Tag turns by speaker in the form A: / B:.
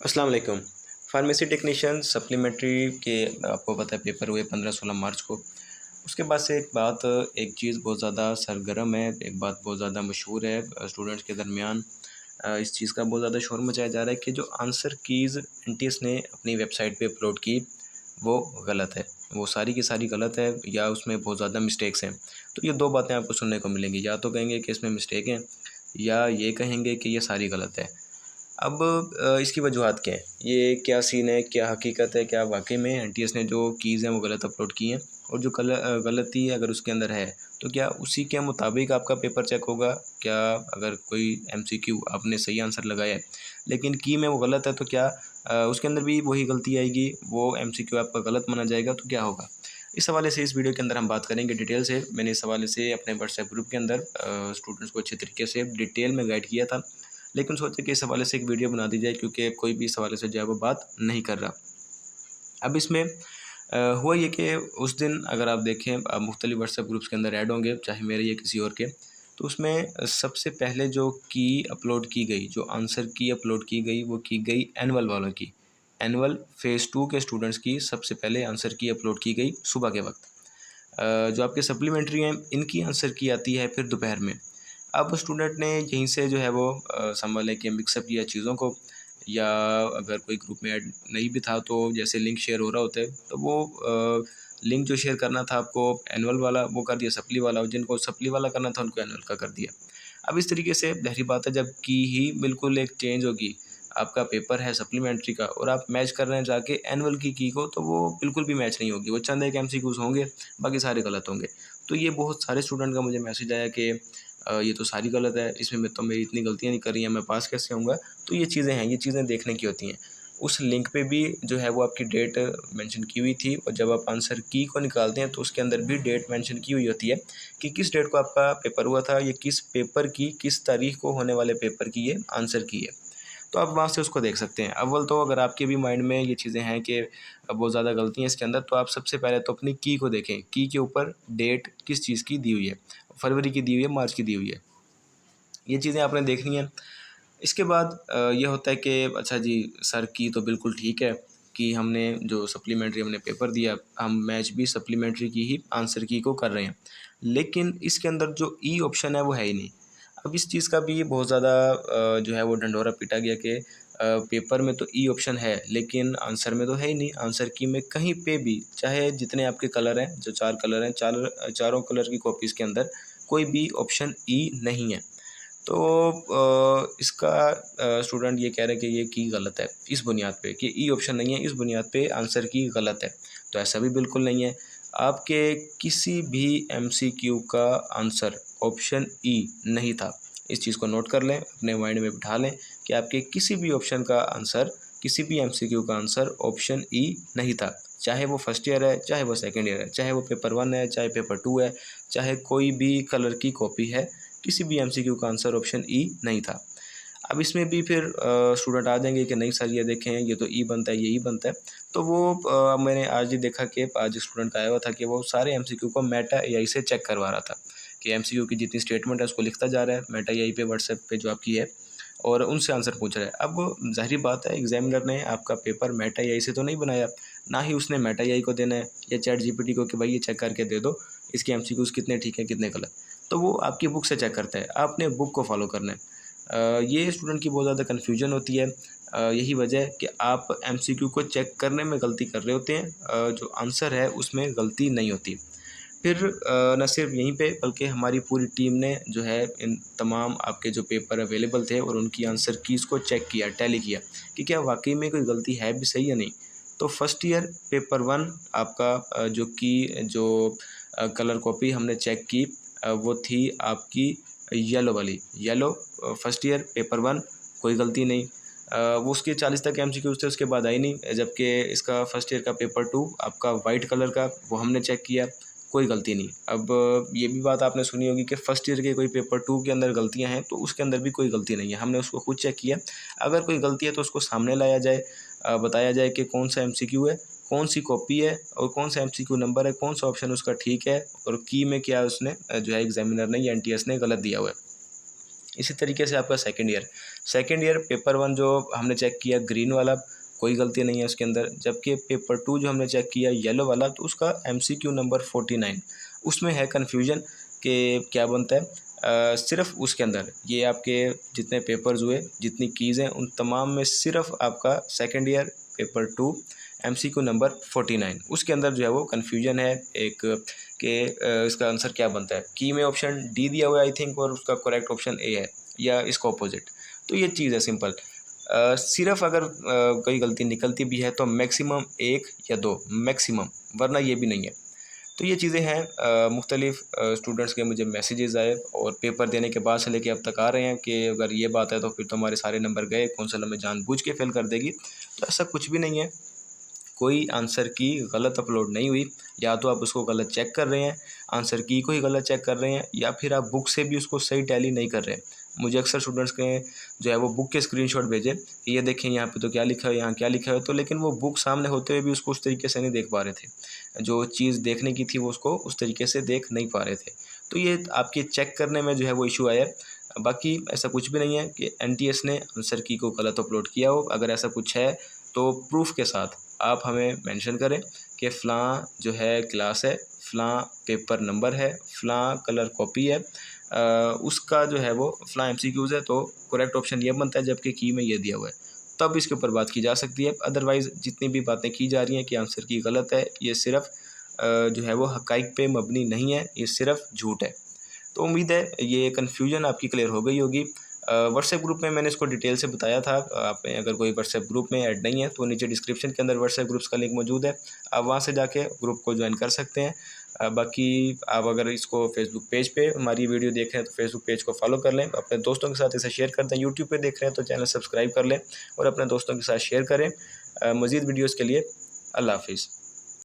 A: अस्सलाम वालेकुम। Pharmacy technician supplementary के आपको पता है पेपर हुए 15-16 मार्च को। उसके बाद से एक चीज़ बहुत ज़्यादा सरगर्म है, एक बात बहुत ज़्यादा मशहूर है स्टूडेंट्स के दरमियान। इस चीज़ का बहुत ज़्यादा शोर मचाया जा रहा है कि जो आंसर कीज़ एनटीएस ने अपनी वेबसाइट पे अपलोड की, वो गलत है। वो सारी की सारी गलत है या उसमें बहुत ज़्यादा मिस्टेक्स हैं। तो ये 2 बातें आपको सुनने को मिलेंगी, या तो कहेंगे कि इसमें मिस्टेक हैं या ये कहेंगे कि ये सारी गलत है। अब इसकी वजूहत क्या हैं? ये क्या सीन है, क्या हकीकत है, क्या वाक़ई में एनटीएस ने जो कीज़ हैं वो गलत अपलोड की हैं? और जो गलती अगर उसके अंदर है, तो क्या उसी के मुताबिक आपका पेपर चेक होगा? क्या अगर कोई एमसीक्यू आपने सही आंसर लगाया है, लेकिन की में वो गलत है, तो क्या उसके अंदर भी वही गलती आएगी, वो एमसीक्यू आपका गलत माना जाएगा, तो क्या होगा? इस हवाले से इस वीडियो के अंदर हम बात करेंगे डिटेल से। मैंने इस हवाले से अपने व्हाट्सएप ग्रुप के अंदर स्टूडेंट्स को अच्छे तरीके से डिटेल में गाइड किया था। लेकिन सोचा कि इस हवाले से एक वीडियो बना दी जाए, क्योंकि कोई भी इस हवाले से जो है वो बात नहीं कर रहा। अब इसमें हुआ ये कि उस दिन अगर आप देखें, आप मुख्तलिफ व्हाट्सएप ग्रुप्स के अंदर ऐड होंगे, चाहे मेरे या किसी और के, तो उसमें सबसे पहले जो की अपलोड की गई, जो आंसर की अपलोड की गई, वो की गई एनुअल वालों की। एनुअल फ़ेज़ 2 के स्टूडेंट्स की सबसे पहले आंसर की अपलोड की गई सुबह के वक्त। जो आपके सप्लीमेंट्री हैं, इनकी आंसर की आती है फिर दोपहर में। अब स्टूडेंट ने यहीं से जो है वो संभाल के मिक्सअप किया चीज़ों को, या अगर कोई ग्रुप में ऐड नहीं भी था, तो जैसे लिंक शेयर हो रहा होता है, तो वो लिंक जो शेयर करना था आपको एनुअल वाला, वो कर दिया सप्ली वाला, और जिनको सप्ली वाला करना था उनको एनुअल का कर दिया। अब इस तरीके से ज़ाहिर बात है, जब की ही बिल्कुल एक चेंज होगी, आपका पेपर है सप्लीमेंट्री का और आप मैच कर रहे हैं जाके एनुअल की को, तो वो बिल्कुल भी मैच नहीं होगी। वो चंद एक एमसीक्यूज़ होंगे, बाकी सारे गलत होंगे। तो ये बहुत सारे स्टूडेंट का मुझे मैसेज आया कि ये तो सारी गलत है, इसमें मैं तो मेरी इतनी गलतियाँ नहीं कर रही हैं, मैं पास कैसे होऊँगा? तो ये चीज़ें हैं, ये चीज़ें देखने की होती हैं। उस लिंक पे भी जो है वो आपकी डेट मेंशन की हुई थी, और जब आप आंसर की को निकालते हैं, तो उसके अंदर भी डेट मेंशन की हुई होती है कि किस डेट को आपका पेपर हुआ था, ये किस पेपर की, किस तारीख को होने वाले पेपर की ये आंसर की है। तो आप वहाँ से उसको देख सकते हैं। अव्वल तो अगर आपके भी माइंड में ये चीज़ें हैं कि बहुत ज़्यादा गलती हैं इसके अंदर, तो आप सबसे पहले तो अपनी की को देखें। की के ऊपर डेट किस चीज़ की दी हुई है, फरवरी की दी हुई है, मार्च की दी हुई है। ये चीज़ें आपने देखनी है। इसके बाद ये होता है कि अच्छा जी, सर की तो बिल्कुल ठीक है कि हमने जो सप्लीमेंट्री हमने पेपर दिया, हम मैच भी सप्लीमेंट्री की ही आंसर की को कर रहे हैं। लेकिन इसके अंदर जो ई ऑप्शन है वो है ही नहीं। अब इस चीज़ का भी बहुत ज़्यादा जो है वो ढंढोरा पीटा गया कि पेपर में तो ई ऑप्शन है, लेकिन आंसर में तो है ही नहीं। आंसर की में कहीं पे भी, चाहे जितने आपके कलर हैं, जो 4 कलर हैं, चारों कलर की कॉपीज़ के अंदर कोई भी ऑप्शन ई नहीं है। तो इसका स्टूडेंट ये कह रहे हैं कि ये की गलत है इस बुनियाद पे कि ई ऑप्शन नहीं है, इस बुनियाद पे आंसर की गलत है। तो ऐसा भी बिल्कुल नहीं है। आपके किसी भी एमसीक्यू का आंसर ऑप्शन ई नहीं था। इस चीज़ को नोट कर लें, अपने माइंड में बिठा लें कि आपके किसी भी ऑप्शन का आंसर, किसी भी एमसीक्यू का आंसर ऑप्शन ई नहीं था। चाहे वो फर्स्ट ईयर है, चाहे वो सेकंड ईयर है, चाहे वो पेपर 1 है, चाहे पेपर 2 है, चाहे कोई भी कलर की कॉपी है, किसी भी एमसीक्यू का आंसर ऑप्शन ई नहीं था। अब इसमें भी फिर स्टूडेंट आ जाएंगे कि नहीं सर, ये देखें, ये तो ई बनता है, ये ई बनता है। तो वो मैंने आज ही देखा कि आज स्टूडेंट का आया हुआ था कि वो सारे एमसीक्यू को मेटा एआई से चेक करवा रहा था कि एमसीक्यू की जितनी स्टेटमेंट है उसको लिखता जा रहा है मेटा एआई पे, व्हाट्सएप पे जो आपकी है, और उनसे आंसर पूछ रहा है। अब ज़ाहिर बात है, एग्जामिनर ने आपका पेपर मेटा एआई से तो नहीं बनाया, ना ही उसने मेटा एआई को देना है या चैट जीपीटी को कि भाई ये चेक करके दे दो इसके एमसीक्यूज़ कितने ठीक हैं कितने गलत। तो वो आपकी बुक से चेक करता है, आपने बुक को फॉलो करना है। ये स्टूडेंट की बहुत ज़्यादा कन्फ्यूजन होती है। यही वजह है कि आप एमसीक्यू को चेक करने में गलती कर रहे होते हैं, जो आंसर है उसमें गलती नहीं होती। फिर न सिर्फ यहीं पे, बल्कि हमारी पूरी टीम ने जो है इन तमाम आपके जो पेपर अवेलेबल थे और उनकी आंसर कीज़ को चेक किया, टैली किया कि क्या वाक़ई में कोई गलती है भी सही या नहीं। तो फर्स्ट ईयर पेपर 1 आपका जो कलर कॉपी हमने चेक की, वो थी आपकी येलो वाली, येलो फर्स्ट ईयर पेपर 1, कोई गलती नहीं। वो उसके 40 तक एमसीक्यूज़ थे, उसके बाद आई नहीं। जबकि इसका फर्स्ट ईयर का पेपर 2 आपका वाइट कलर का, वो हमने चेक किया, कोई गलती नहीं। अब ये भी बात आपने सुनी होगी कि फर्स्ट ईयर के कोई पेपर 2 के अंदर गलतियां हैं, तो उसके अंदर भी कोई गलती नहीं है, हमने उसको खुद चेक किया। अगर कोई गलती है तो उसको सामने लाया जाए, बताया जाए कि कौन सा एमसीक्यू है, कौन सी कॉपी है, और कौन सा एमसीक्यू नंबर है, कौन सा ऑप्शन उसका ठीक है, और की में क्या उसने जो है एग्जामिनर ने या एनटीएस ने गलत दिया हुआ है। इसी तरीके से आपका सेकंड ईयर पेपर 1 जो हमने चेक किया ग्रीन वाला, कोई गलती नहीं है उसके अंदर, जबकि पेपर 2 जो हमने चेक किया येलो वाला, तो उसका MCQ नंबर 49, उसमें है कन्फ्यूजन कि क्या बनता है। सिर्फ उसके अंदर ये आपके जितने पेपर्स हुए, जितनी कीज़ हैं, उन तमाम में सिर्फ आपका second year paper 2 MCQ number 49, उसके अंदर जो है वो कन्फ्यूजन है एक कि इसका आंसर क्या बनता है। की में ऑप्शन डी दिया हुआ है आई थिंक, और उसका करेक्ट ऑप्शन ए है या इसका अपोजिट। तो ये चीज़ है सिंपल। सिर्फ अगर कोई गलती निकलती भी है तो मैक्सिमम 1 या 2 मैक्सिमम, वरना ये भी नहीं है। तो ये चीज़ें हैं। मुख्तलिफ़ स्टूडेंट्स के मुझे मैसेजेस आए और पेपर देने के बाद से लेके अब तक आ रहे हैं कि अगर ये बात है तो फिर तो हमारे सारे नंबर गए, कौंसल हमें जानबूझ के फेल कर देगी। तो ऐसा कुछ भी नहीं है, कोई आंसर की गलत अपलोड नहीं हुई। या तो आप उसको गलत चेक कर रहे हैं, आंसर की को ही गलत चेक कर रहे हैं, या फिर आप बुक से भी उसको सही टैली नहीं कर रहे हैं। मुझे अक्सर स्टूडेंट्स के जो है वो बुक के स्क्रीनशॉट भेजे कि ये देखें यहाँ पे तो क्या लिखा है, यहाँ क्या लिखा है, तो लेकिन वो बुक सामने होते हुए भी उसको उस तरीके से नहीं देख पा रहे थे। जो चीज़ देखने की थी वो उसको उस तरीके से देख नहीं पा रहे थे। तो ये आपके चेक करने में जो है वो इशू आया है। बाकी ऐसा कुछ भी नहीं है कि NTS ने आंसर की को गलत अपलोड किया हो। अगर ऐसा कुछ है तो प्रूफ के साथ आप हमें मेंशन करें कि फ़लाँ जो है क्लास है, फ़लाँ पेपर नंबर है, फ़लाँ कलर कॉपी है, उसका जो है वो फ़लाँ MCQs है, तो करेक्ट ऑप्शन ये बनता है, जबकि की में ये दिया हुआ है, तब इसके ऊपर बात की जा सकती है। अदरवाइज़ जितनी भी बातें की जा रही हैं कि आंसर की गलत है, ये सिर्फ जो है वो हक़ाइक़ पे मबनी नहीं है, ये सिर्फ झूठ है। तो उम्मीद है ये कन्फ्यूजन आपकी क्लियर हो गई होगी। व्हाट्सएप ग्रुप में मैंने इसको डिटेल से बताया था। आप अगर कोई व्हाट्सएप ग्रुप में ऐड नहीं है तो नीचे डिस्क्रिप्शन के अंदर व्हाट्सएप ग्रुप्स का लिंक मौजूद है, आप वहां से जाके ग्रुप को ज्वाइन कर सकते हैं। बाकी आप अगर इसको फेसबुक पेज पे हमारी वीडियो देख रहे हैं तो फेसबुक पेज को फॉलो कर लें, अपने दोस्तों के साथ इसे शेयर कर दें। यूट्यूब पे देख रहे हैं तो चैनल सब्सक्राइब कर लें और अपने दोस्तों के साथ शेयर करें। मज़ीद वीडियोज़ के लिए अल्लाह हाफिज़।